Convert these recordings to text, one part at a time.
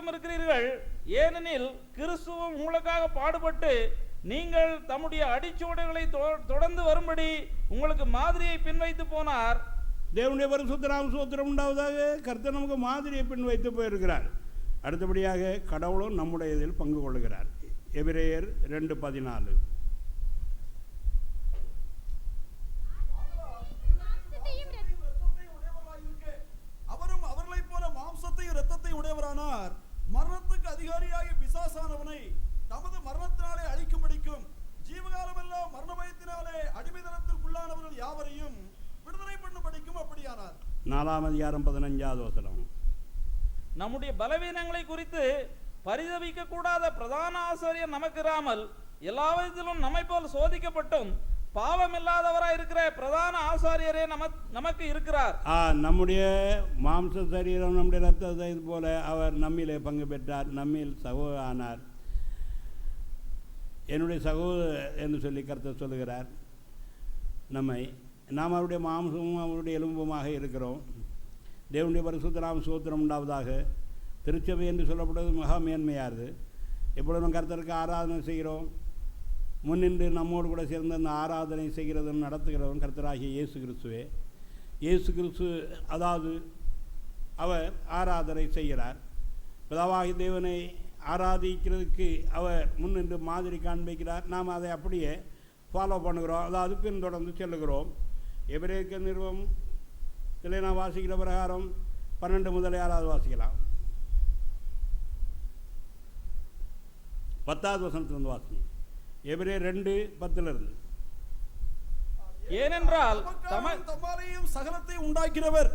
உங்களுக்கும் இருக்கிறீர்கள். ஏனெனில் கிறிஸ்துவும் உங்களுக்காக பாடுபட்டு நீங்கள் தம்முடைய அடிச்சுவடுகளை தொடர்ந்து வரும்படி உங்களுக்கு மாதிரியை பின்வைத்து போனார். தேவனுடைய பரிசுத்த நாம ஸ்தோத்திரம் உண்டாவதாக. கர்த்தர் நமக்கு மாதிரியை பின்வைத்து போயிருக்கிறார். அடுத்தபடியாக கடவுளும் நம்முடைய இதில் பங்கு கொள்கிறார். எபிரேயர் 2:14. அவரும் அவர்களை போல மாம்சத்தையும் இரத்தத்தையும் உடையவரானார். மரணத்துக்கு அதிகாரியாகிய பிசாசானவனை தமது மரணத்தினாலே அழிக்கும்படிக்கும் ஜீவகாலமெல்லாம் மரண பயத்தினாலே அடிமைத்தனத்திற்குள்ளானவர்கள் யாவரையும் விடுதலை பண்ணும்படிக்கும் அப்படியானார். 4ஆம் அதிகாரம் 15வது வசனம். நம்முடைய பலவீனங்களை குறித்து பரிதபிக்க கூடாத பிரதான ஆசாரியர் நமக்கு இராமல் எல்லா விதத்திலும் நம்மை போல் சோதிக்கப்பட்டும் பாவம் இல்லாதவராய் இருக்கிற பிரதான ஆசாரியரே நமக்கு இருக்கிறார். நம்முடைய மாம்ச சரீரம் நம்முடைய ரத்தத்தை போல அவர் நம்மிலே பங்கு பெற்றார், நம்மில் சகோதரர் ஆனார். என்னுடைய சகோதரர் என்று சொல்லி கர்த்தர் சொல்லுகிறார். நாம் அவருடைய மாம்சமும் அவருடைய எலும்புமாக இருக்கிறோம். தேவனுடைய பரிசுத்த நாம ஸ்தோத்திரம் உண்டாவதாக. திருச்சபை என்று சொல்லப்படுவது மகா மேன்மையானது. எப்பொழுதும் கர்த்தருக்கு ஆராதனை செய்கிறோம். முன்னின்று நம்மோடு கூட சேர்ந்து அந்த ஆராதனை செய்கிறதும் நடத்துகிறவன் கர்த்தராகிய இயேசு கிறிஸ்துவே. இயேசு கிறிஸ்து அதாவது அவர் ஆராதனை செய்கிறார். பிதாவாகிய தேவனை ஆராதிக்கிறதுக்கு அவர் முன்னின்று மாதிரி காண்பிக்கிறார். நாம் அதை அப்படியே ஃபாலோ பண்ணுகிறோம், அதாவது பின்தொடர்ந்து செல்லுகிறோம். எபிரேயர் நிறுவம் இதில் நான் வாசிக்கிற பிரகாரம் 12 முதல் 6வது வாசிக்கலாம். 10வது வசனத்திலிருந்து வாசிங்க. எபிரேயர் 2:10. ஏனென்றால் தம்மாலேயும் சகலத்தை உண்டாக்கிறவர்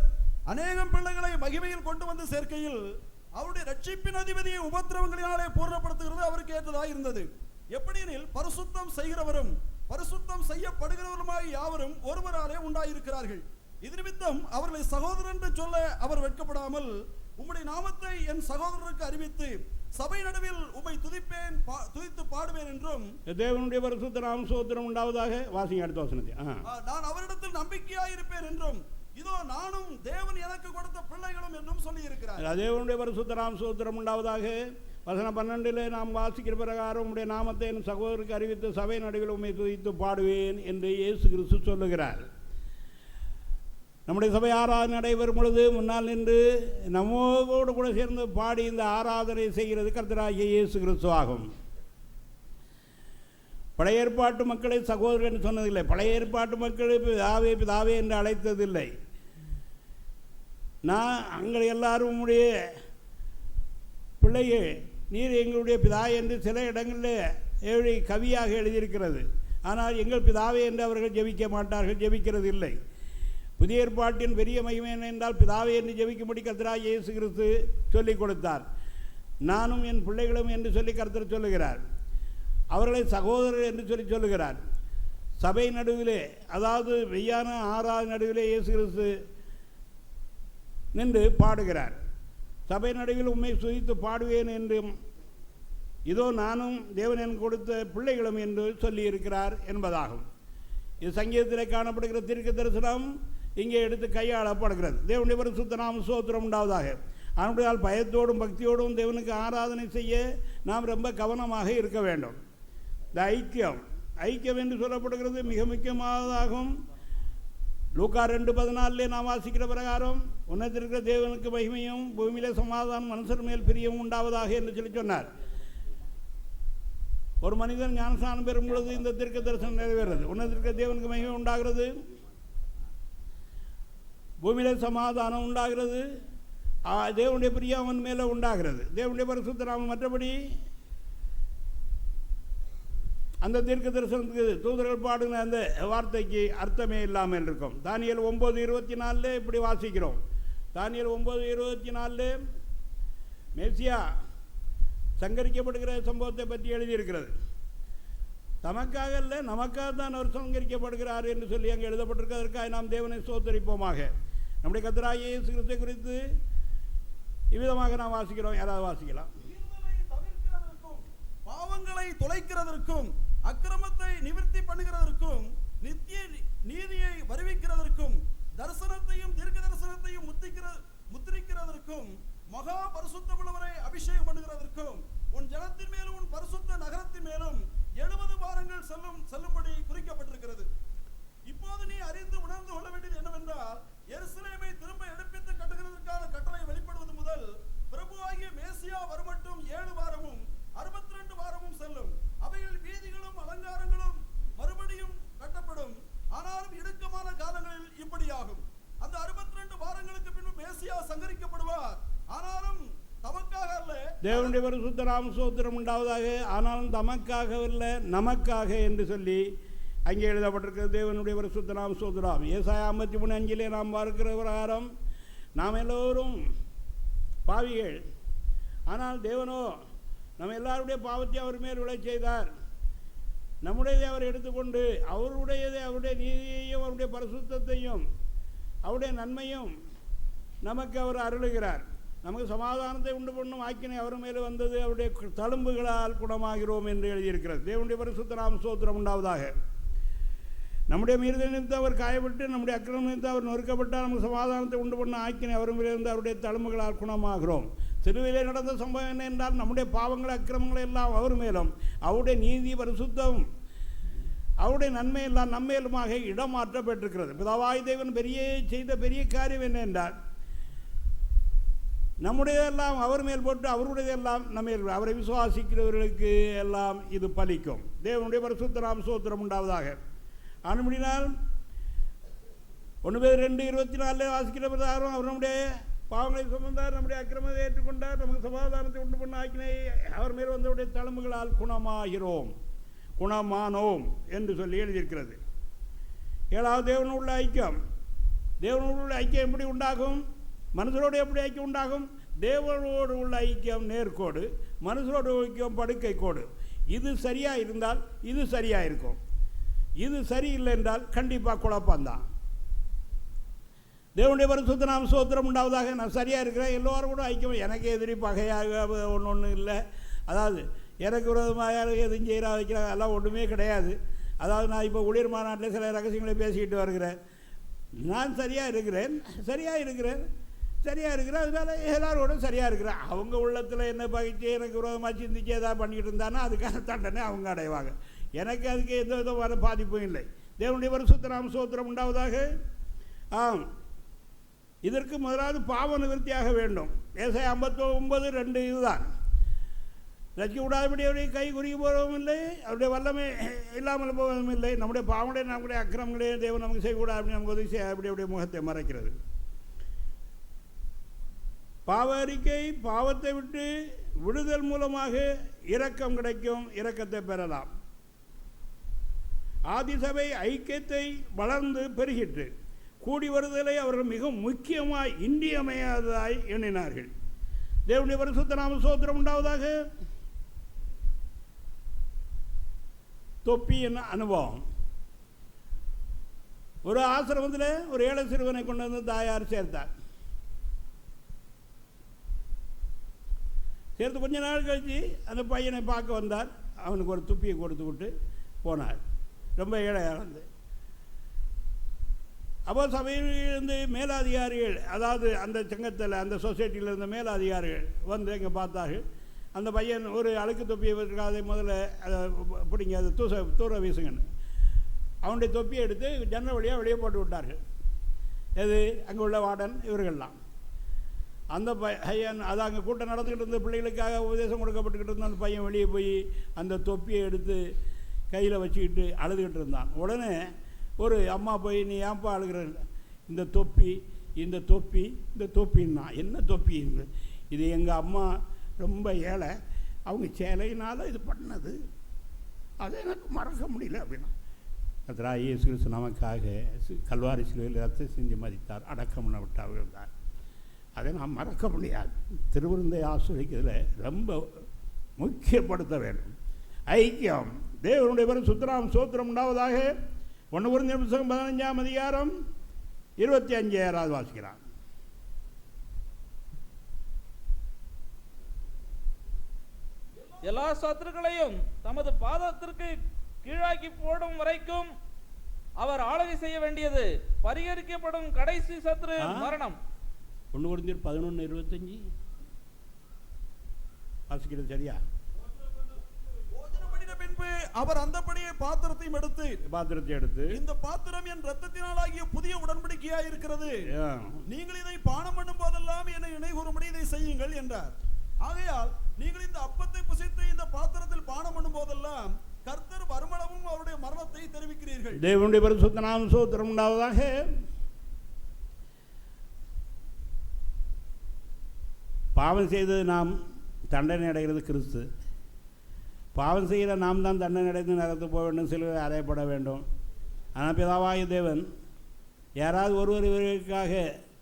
அநேகம் பிள்ளைகளை மகிமையில் கொண்டு வந்து சேர்க்கையில் அவருடைய ரட்சிப்பின் அதிபதியை உபத்திரவங்களினாலே பூர்ணப்படுத்துகிறது அவருக்கு ஏற்றதாக இருந்தது. எப்படியெனில் பரிசுத்தம் செய்கிறவரும் பரிசுத்தம் செய்யப்படுகிறவருமாய் யாவரும் ஒருவராலே உண்டாயிருக்கிறார்கள். இது நிமித்தம் அவர்களை சகோதரன் என்று சொல்ல அவர் வெட்கப்படாமல் உம்முடைய நாமத்தை என் சகோதரருக்கு அறிவித்து சபை நடுவில் உம்மை துதித்து பாடுவேன் என்றும் தேவனுடைய பரிசுத்த நாம ஸ்தோத்திரம் உண்டாவதாக. வாசிங்க அடுத்த வசனத்தை. நான் அவரிடத்தில் நம்பிக்கையாய் இருப்பேன் என்றும் இதோ நானும் தேவன் எனக்கு கொடுத்த பிள்ளைகளும் என்றும் சொல்லி இருக்கிறார். தேவனுடைய பரிசுத்த நாம ஸ்தோத்திரம் உண்டாவதாக. வசனம் 12 நாம் வாசிக்கிற பிரகாரம் உம்முடைய நாமத்தை என் சகோதரருக்கு அறிவித்து சபை நடுவில் உம்மை துதித்து பாடுவேன் என்று இயேசு கிறிஸ்து சொல்லுகிறார். நம்முடைய சபை ஆராதனை நடைபெறும் பொழுது முன்னால் நின்று நம்மோடு கூட சேர்ந்து பாடி இந்த ஆராதனை செய்கிறது கர்த்தராகிய இயேசு கிறிஸ்து ஆகும். பழைய ஏற்பாட்டு மக்களை சகோதரர் என்று சொன்னதில்லை. பழைய ஏற்பாட்டு மக்களை பிதாவே பிதாவே என்று அழைத்ததில்லை. நான் அங்கே எல்லாரும் உம்முடைய பிள்ளையே நீர் எங்களுடைய பிதா என்று சில இடங்களில் கவியாக எழுதியிருக்கிறது. ஆனால் எங்கள் பிதாவே என்று அவர்கள் ஜெபிக்க மாட்டார்கள், ஜெபிக்கிறது இல்லை. புதிய ஏற்பாட்டின் பெரிய மகிமை என்றால் பிதாவே என்று ஜெபிக்கும்படி கர்த்தராகிய இயேசு கிறிஸ்து சொல்லிக் கொடுத்தார். நானும் என் பிள்ளைகளும் என்று சொல்லி கர்த்தர் சொல்லுகிறார். அவர்களை சகோதரர் என்று சொல்லி சொல்லுகிறார். சபை நடுவிலே, அதாவது மெய்யான ஆராதனை நடுவிலே இயேசு கிறிஸ்து நின்று பாடுகிறார். சபை நடுவில் உம்மை துதித்து பாடுவேன் என்றும் இதோ நானும் தேவன் எனக்கு கொடுத்த பிள்ளைகளும் என்று சொல்லி இருக்கிறார் என்பதாகும். இது சங்கீதத்திலே காணப்படுகிற தீர்க்க தரிசனம் இங்கே எடுத்து கையாளப்படுகிறது. தேவனுடைய பரிசுத்த நாம ஸ்தோத்திரம் உண்டாவதாக. அதனுடைய பயத்தோடும் பக்தியோடும் தேவனுக்கு ஆராதனை செய்ய நாம் ரொம்ப கவனமாக இருக்க வேண்டும். இந்த ஐக்கியம் என்று சொல்லப்படுகிறது மிக முக்கியமானதாகும். லூக்கா 2:14 நாம் வாசிக்கிற பிரகாரம் உன்னத்திற்கிற தேவனுக்கு மகிமையும் பூமியிலே சமாதானம் மனுஷர் மேல் பிரியம் உண்டாவதாக என்று சொல்லி சொன்னார். ஒரு மனிதன் ஞானஸ்நானம் பெறும் பொழுது இந்த தீர்க்க தரிசனம் நிறைவேறது. உன்னத்திற்கிற தேவனுக்கு மகிமை உண்டாகிறது, பூமியிலே சமாதானம் உண்டாகிறது, தேவனுடைய பிரியம் அவன் மேலே உண்டாகிறது. தேவனுடைய பரிசுத்த நாமம் மற்றபடி அந்த தீர்க்க தரிசனத்துக்கு தூதர்கள் பாடுன அந்த வார்த்தைக்கு அர்த்தமே இல்லாமல் இருக்கும். தானியேல் 9:24 இப்படி வாசிக்கிறோம். தானியேல் 9:24 மேசியா சங்கரிக்கப்படுகிற சம்பவத்தை பற்றி எழுதியிருக்கிறது. தமக்காக இல்லை, நமக்காக தான் அவர் சங்கரிக்கப்படுகிறார் என்று சொல்லி அங்கே எழுதப்பட்டிருக்கிறதற்காக நாம் தேவனை ஸ்தோத்தரிப்போமாக. நம்முடைய கர்த்தராகிய இயேசு கிறிஸ்து குறித்து இவ்விதமாக நாம் வாசிக்கிறோம். யாராவது வாசிக்கலாம். பாவங்களை தொலைக்கிறதற்கும் அக்கிரமத்தை நிவர்த்தி பண்ணுகிறதற்கும் நித்திய நீதியை வருவிக்கிறதற்கும் தரிசனத்தையும் தீர்க்க தரிசனத்தையும் முத்திரிக்கிறதற்கும் மகா பரிசுத்தமுள்ளவரை அபிஷேகம் தேவனுடைய பரிசுத்த நாம ஸ்தோத்திரம் உண்டாவதாக. ஆனாலும் தமக்காகவில்லை நமக்காக என்று சொல்லி அங்கே எழுதப்பட்டிருக்கிறது. தேவனுடைய பரிசுத்த நாம ஸ்தோத்திரம். ஏசாயா 53:5 நாம் பார்க்கிற பிரகாரம் நாம் எல்லோரும் பாவிகள், ஆனால் தேவனோ நம்ம எல்லாருடைய பாவத்தை அவர் மேல் விளைச் செய்தார். நம்முடையதை அவர் எடுத்துக்கொண்டு அவருடையதை, அவருடைய நீதியையும் அவருடைய பரிசுத்தத்தையும் அவருடைய நன்மையும் நமக்கு அவர் அருளுகிறார். நமக்கு சமாதானத்தை உண்டு பண்ணும் ஆக்கினை அவர் மேலே வந்தது, அவருடைய தழும்புகளால் குணமாகிறோம் என்று எழுதியிருக்கிறது. தேவனுடைய பரிசுத்த நாம ஸ்தோத்திரம் உண்டாவதாக. நம்முடைய மீறுதல் நிமித்தம் அவர் காயப்பட்டு, நம்முடைய அக்கிரமம் நிமித்தம் அவர் நொறுக்கப்பட்டால் நமக்கு சமாதானத்தை உண்டு பண்ண ஆக்கினை அவர் மேலே இருந்து அவருடைய தழும்புகளால் குணமாகிறோம். சிலுவையிலே நடந்த சம்பவம் என்ன என்றால், நம்முடைய பாவங்கள் அக்கிரமங்கள் எல்லாம் அவர் மேலும், அவருடைய நீதி பரிசுத்தம் அவருடைய நன்மை எல்லாம் நம்மேலுமாக இடமாற்றப்பட்டிருக்கிறது. பிதாவாய் தேவன் செய்த பெரிய காரியம் என்ன என்றால், நம்முடையதெல்லாம் அவர் மேல் போட்டு அவருடையதெல்லாம் நம்ம அவரை விசுவாசிக்கிறவர்களுக்கு எல்லாம் இது பலிக்கும். தேவனுடைய பரிசுத்த நாம ஸ்தோத்திரம் உண்டாவதாக. ஆனபடினால் 1 Peter 2:24 வாசிக்கிற பிரகாரம் அவர் நம்முடைய பாவங்களை சுமந்தார், நம்முடைய அக்கிரமத்தை ஏற்றுக்கொண்டார், நமக்கு சமாதானத்தை உண்டு பண்ண ஆக்கினை அவர் மேல் வந்தவருடைய தழும்புகளால் குணமாகிறோம், குணமானோம் என்று சொல்லி எழுதியிருக்கிறது. 7வது தேவனோடு உள்ள ஐக்கியம். தேவனோடு உள்ள ஐக்கியம் எப்படி உண்டாகும்? மனுஷரோடு எப்படி ஐக்கியம் உண்டாகும்? தேவனோடு உள்ள ஐக்கியம் நேர்கோடு, மனுஷரோடு ஐக்கியம் படுக்கை கோடு. இது சரியாக இருந்தால் இது சரியாக இருக்கும், இது சரியில்லை என்றால் கண்டிப்பாக குழப்பம்தான். தேவனுடைய பரிசுத்த நாம ஸ்தோத்திரம் உண்டாவதாக. நான் சரியாக இருக்கிறேன், எல்லோரும் கூட ஐக்கியம், எனக்கு எதிரி பகையாக ஒன்று இல்லை, அதாவது எனக்கு விரோதமாக எதுவும் செய்கிறா வைக்கிறாங்க எல்லாம் ஒன்றுமே கிடையாது. அதாவது நான் இப்போ ஊழியர் மாநாட்டில் சில ரகசியங்களை பேசிக்கிட்டு வருகிறேன். நான் சரியாக இருக்கிறேன், அதனால் எல்லாரோட சரியாக இருக்கிறேன். அவங்க உள்ளத்தில் என்ன பகிச்சு எனக்கு விரோதமாக சிந்திச்சு ஏதாவது பண்ணிக்கிட்டு இருந்தானா அதுக்கான தண்டனை அவங்க அடைவாங்க. எனக்கு அதுக்கு எந்த விதமான பாதிப்பும் இல்லை. தேவனுடைய பரிசுத்த நாம ஸ்தோத்திரம் உண்டாவதாக. ஆம், இதற்கு முதலாவது பாவ நிவர்த்தியாக வேண்டும். ஏசாயா 59:2 இதுதான். ரட்சிக்க விடாதபடி அவருடைய கை குறுகி போவதும் இல்லை, அவருடைய வல்லமை இல்லாமல் போவதும் இல்லை. நம்முடைய பாவங்களே நம்முடைய அக்கிரமங்களே தேவன் நமக்கு செய்யக்கூடாது அப்படி நமக்கு உதவி செய்ய அப்படி அப்படியே முகத்தை மறைக்கிறது. பாவ அறிக்கை, பாவத்தை விட்டு விடுதல் மூலமாக இரக்கம் கிடைக்கும், இரக்கத்தை பெறலாம். ஆதிசபை ஐக்கியத்தை வளர்ந்து பெருகிட்டு கூடி வருதலை அவர்கள் மிக முக்கியமாய் இன்றியமையாததாய் எண்ணினார்கள். தேவனுடைய பரிசுத்த நாம ஸ்தோத்திரம் உண்டாவதாக. தொப்பி என்ன அனுபவம். ஒரு ஆசிரமத்தில் ஒரு ஏழை சிறுவனை கொண்டு வந்து தாயார் சேர்த்தார். சேர்த்து கொஞ்ச நாள் கழித்து அந்த பையனை பார்க்க வந்தார். அவனுக்கு ஒரு துப்பியை கொடுத்து விட்டு போனார். ரொம்ப ஏழையாக இருந்து. அப்போ சபையிலிருந்து மேலதிகாரிகள், அதாவது அந்த சங்கத்தில் அந்த சொசைட்டியில் இருந்த மேலதிகாரிகள் வந்து இங்கே பார்த்தார்கள். அந்த பையன் ஒரு அழுக்கு தொப்பியை வச்சுருக்காதை முதல்ல அதை பிடிங்க, அதை தூர வீசுங்கன்னு அவனுடைய தொப்பியை எடுத்து ஜன்னல் வழியாக வெளியே போட்டு விட்டார்கள். எது அங்கே உள்ள வார்டன் இவர்கள்லாம். அந்த பையன் அது அங்கே கூட்டம் நடந்துக்கிட்டு இருந்த பிள்ளைகளுக்காக உபதேசம் கொடுக்கப்பட்டுக்கிட்டு இருந்த அந்த பையன் வெளியே போய் அந்த தொப்பியை எடுத்து கையில் வச்சுக்கிட்டு அழுதுகிட்டு இருந்தான். உடனே ஒரு அம்மா போய், நீ ஏன்ப்பா அழுகிற? இந்த தொப்பின்னா என்ன தொப்பி? இது எங்கள் அம்மா ரொம்ப ஏழை, அவங்க சேலையினால் இது பண்ணது, அதை எனக்கு மறக்க முடியல அப்படின்னா. கர்த்தராகிய இயேசு கிறிஸ்து நமக்காக கல்வாரி சிலுவையில் ரத்தம் சிந்தி மரித்தார், அடக்கம் பண்ண விட்டார்கள் தான். அதை நாம் மறக்க முடியாது. திருவிருந்தை ஆசிரியத்தில் ரொம்ப முக்கியப்படுத்த வேண்டும். ஐக்கியம். தேவனுடைய பரிசுத்த நாம ஸ்தோத்திரம் உண்டாவதாக. 1 Corinthians 15:25 வாசிக்கிறான். எல்லா சத்துருக்களையும் தமது பாதத்திற்கு கீழாக்கி போடும் வரைக்கும் அவர் ஆளுகை செய்ய வேண்டியது. பரிகரிக்கப்படும் கடைசி சத்துரு மரணம். 1 Corinthians 11:25 வாசிக்கிறது சரியா? பின்பு அவர் அந்தபடியே பாத்திரத்தையும் எடுத்து இந்த பாத்திரம் என் இரத்தத்தினாலாகிய புதிய உடன்படிக்கையாய் இருக்கிறது, நீங்கள் இதை பானம் பண்ணும் போதெல்லாம் என்னை நினைகூறும்படி இதை செய்யுங்கள் என்றார். ஆகையால் நீங்கள் இந்த அப்பத்தை புசித்து இந்த பாத்திரத்தில் பானம் பண்ணும் போதெல்லாம் கர்த்தர் வருமளவும் அவருடைய மரணத்தை தெரிவிக்கிறீர்கள். தேவனுடைய பரிசுத்த நாம ஸ்தோத்திரம் உண்டாவதாக. பாவம் செய்தது நாம் தண்டனை அடைகிறது கிறிஸ்து. பாவம் செய்கிற நாம் தான் தண்டனை அடைந்து நரகத்துக்கு போக வேண்டும், சிலுவை அறையப்பட வேண்டும். ஆனால் பிதாவாகிய தேவன் யாராவது ஒருவர் இவர்களுக்காக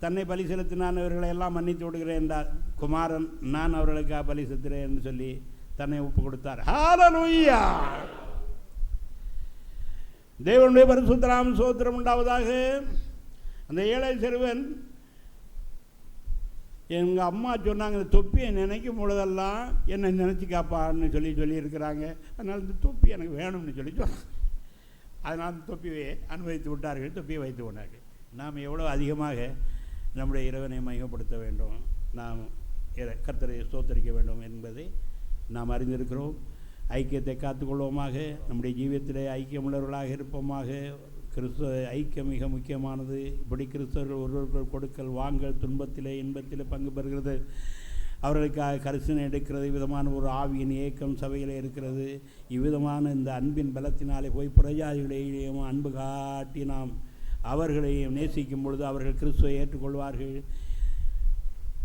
தன்னை பலி செலுத்தினான், இவர்களை எல்லாம் மன்னித்து விடுகிறேன் என்றார். குமாரன் நான் அவர்களுக்காக பலி செலுத்துகிறேன் என்று சொல்லி தன்னை ஒப்பு கொடுத்தார். ஹல்லேலூயா! தேவனுடைய பரிசுத்த நாமம் ஸ்தோத்திரம் உண்டாவதாக. அந்த ஏழை சிறுவன், எங்கள் அம்மா சொன்னாங்க, இந்த தொப்பியை நினைக்கும் பொழுதெல்லாம் என்னை நினச்சிக்காப்பான்னு சொல்லியிருக்கிறாங்க, அதனால் இந்த தொப்பி எனக்கு வேணும்னு சொல்லி சொன்னாங்க. அதனால் அந்த தொப்பியை அனுபவித்து விட்டார்கள், தொப்பியை வைத்து கொண்டார்கள். நாம் எவ்வளோ அதிகமாக நம்முடைய இறைவனை மையப்படுத்த வேண்டும், நாம் கர்த்தரை ஸ்தோத்தரிக்க வேண்டும் என்பதை நாம் அறிந்திருக்கிறோம். ஐக்கியத்தை காத்துக்கொள்வோமாக, நம்முடைய ஜீவியத்திலே ஐக்கியமுள்ளவர்களாக இருப்போமாக. கிறிஸ்துவ ஐக்கியம் மிக முக்கியமானது. இப்படி கிறிஸ்தவர்கள் ஒருவர்கள் கொடுக்கல் வாங்கல், துன்பத்திலே இன்பத்திலே பங்கு பெறுகிறது, அவர்களுக்காக கரிசனை எடுக்கிறது. விதமான ஒரு ஆவியின் ஏக்கம் சபையில் இருக்கிறது. இவ்விதமான இந்த அன்பின் பலத்தினாலே போய் புறஜாதிகளையும் அன்பு காட்டி நாம் அவர்களையும் நேசிக்கும் பொழுது அவர்கள் கிறிஸ்துவை ஏற்றுக்கொள்வார்கள்.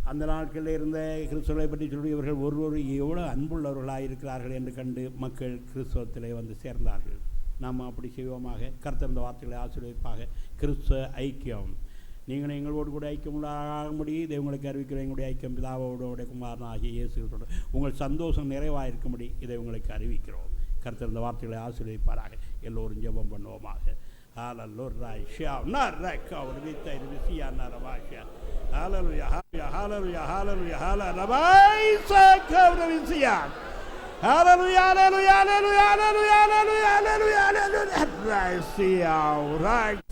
அந்த நாட்களில் இருந்த கிறிஸ்துவை பற்றி சொல்லி இவர்கள் ஒருவர் எவ்வளோ அன்புள்ளவர்களாக இருக்கிறார்கள் என்று கண்டு மக்கள் கிறிஸ்துவத்திலே வந்து சேர்ந்தார்கள். நாம் அப்படி செய்வோமாக. கர்த்தர் இந்த வார்த்தைகளை ஆசீர்வதிப்பாக. கிறிஸ்துவ ஐக்கியம், நீங்கள் எங்களோடு கூட ஐக்கியமுள்ளாகும்படி இதை உங்களுக்கு அறிவிக்கிற எங்களுடைய ஐக்கியம் பிதாவோட குமாரன் ஆகிய இயேசுவோடு உங்கள் சந்தோஷம் நிறைவாக இருக்கும்படி இதை உங்களுக்கு அறிவிக்கிறோம். கர்த்தர் இந்த வார்த்தைகளை ஆசீர்வதிப்பாராக. எல்லோரும் ஜெபம் பண்ணுவோமாக. Hallelujah, hallelujah, hallelujah, hallelujah, hallelujah.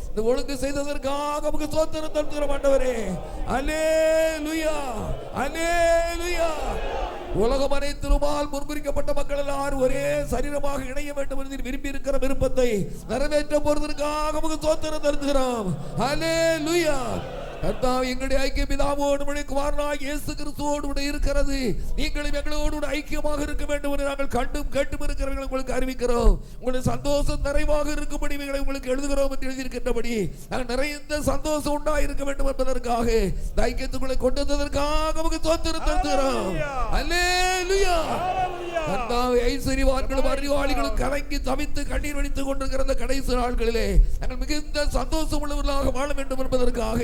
இந்த ஒழுங்கு செய்ததற்காக நமக்கு ஸ்தோத்திரம் தருகிறோம் ஆண்டவரே. அல்லேலூயா, அல்லேலூயா. உலகம் அனைத்திலுமால் முன்குறிக்கப்பட்ட மக்கள் எல்லாரும் ஒரே சரீரமாக இணைய வேண்டும் என்று விரும்பி இருக்கிற விருப்பத்தை நிறைவேற்ற போறதற்காக நமக்கு ஸ்தோத்திரம் தருகிறோம். அல்லேலூயா. கர்த்தாவே, எங்களுடைய ஐக்கிய பிதாவோடு குமாரனாகிய இயேசு கிறிஸ்துவோடு இருக்கிறது. நீங்களும் எங்களோடு ஐக்கியமாக இருக்க வேண்டும் என்று நாங்கள் கண்டும் கேட்டும் இருக்கிறவர்கள் உங்களுக்கு அறிவிக்கிறோம். உங்களுடைய சந்தோஷம் நிறைவாக இருக்கும்படி உங்களுக்கு எழுதுகிறோம் என்று எழுதியிருக்கின்றபடி நாங்கள் நிறைந்த சந்தோஷம் உண்டாக இருக்க வேண்டும் என்பதற்காக ஐக்கியத்துக்குள்ளே கொண்டு வந்ததற்காக நமக்கு ஸ்தோத்திரம் தருகிறோம். அல்லேலூயா. கர்த்தாவே, ஐஸ்வரியவான்களும் அறிவாளிகளும் கலங்கி தவித்து கண்ணீர் வடித்துக் கொண்டிருக்கிற கடைசி நாட்களிலே நாங்கள் மிகுந்த சந்தோஷம் உள்ளவர்களாக வாழ வேண்டும் என்பதற்காக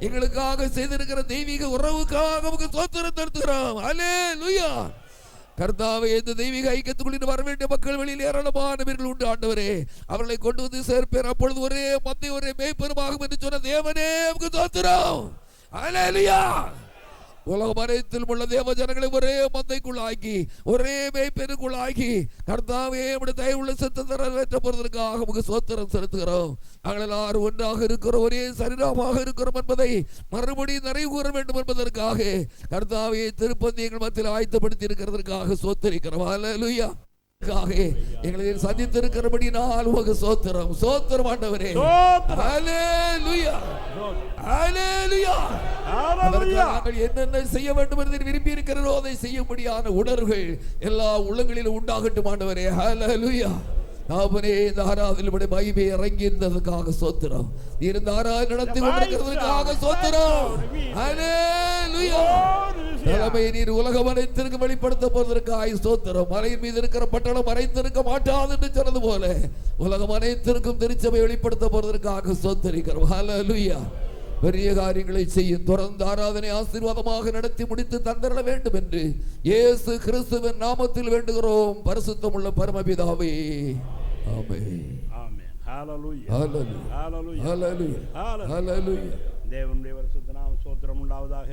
எங்களுக்காக செய்திருக்கிற தெய்வீக உறவுக்காக நமக்கு ஸ்தோத்திரம் தருகிறோம். அல்லேலூயா. கர்த்தாவே, இந்த தெய்வீக ஐக்கியத்துக்குள் வர வேண்டிய மக்கள் வெளியில் ஏராளமானவர்கள் உண்டு ஆண்டவரே. அவர்களை கொண்டு வந்து சேர்ப்பேன். அப்பொழுது ஒரே மந்தை ஒரே மேய்ப்பெருமாகும் என்று சொன்ன தேவனே நமக்கு ஸ்தோத்திரம். அல்லேலூயா. உலகம் அனைத்திலும் உள்ள தேவ ஜனங்களை ஒரே மந்தைக்குள்ளாக்கி ஒரே மேய்ப்பெருக்குள்ளாக்கி கர்த்தாவே நம்முடைய தயவுள்ள சத்தத்தை நிறைவேற்ற போறதற்காக நமக்கு ஸ்தோத்திரம் செலுத்துகிறோம். நாங்கள் எல்லாரும் ஒன்றாக இருக்கிறோம், ஒரே சரீரமாக இருக்கிறோம் என்பதை மறுபடியும் நிறைவு கூற வேண்டும் என்பதற்காக கர்த்தாவே திருப்பதி எங்கள் மத்தியில் ஆயத்தப்படுத்தி இருக்கிறதற்காக ஸ்தோத்திரிக்கிறோம். அல்லேலூயா. எங்களை சந்தித்திருக்கிறபடி நான் உமக்கு ஸ்தோத்திரம். ஸ்தோத்திரம் ஆண்டவரே. அல்லேலூயா, அல்லேலூயா. நாங்கள் என்னென்ன செய்ய வேண்டும் என்று விரும்பி இருக்கிறதோ அதை செய்யும்படியான உணர்வுகள் எல்லா உள்ளங்களிலும் உண்டாகட்டும் ஆண்டவரே. அல்லேலூயா. அவனே இந்த ஆராதனையுடைய மகிமை இறங்கி இருந்ததுக்காக ஸ்தோத்திரம். இந்த ஆராதனை நடத்தி கொண்டிருக்கிறதுக்காக ஸ்தோத்திரம். அல்லேலூயா. தலைமை நீர் உலகம் அனைத்திற்கு வெளிப்படுத்த போவதற்காக ஸ்தோத்திரம். மலையின் மீது இருக்கிற பட்டணம் மறைந்திருக்க மாட்டாது என்று சொன்னது போல உலகம் அனைத்திற்கும் திருச்சபை வெளிப்படுத்த போவதற்காக ஸ்தோத்திரிக்கிறோம். அல்லேலூயா. பெரிய காரியங்களை செய்யும். தொடர்ந்து ஆராதனை ஆசீர்வாதமாக நடத்தி முடித்து தந்தர வேண்டும் என்று இயேசு கிறிஸ்துவின் நாமத்தில் வேண்டுகிறோம். பரிசுத்தமுள்ள பரமபிதாவே, ஆமென். ஆமென். ஹல்லேலூயா, ஹல்லேலூயா, ஹல்லேலூயா, ஹல்லேலூயா. தேவனுடைய பரிசுத்த நாமம் ஸ்தோத்திரம் உண்டாவதாக.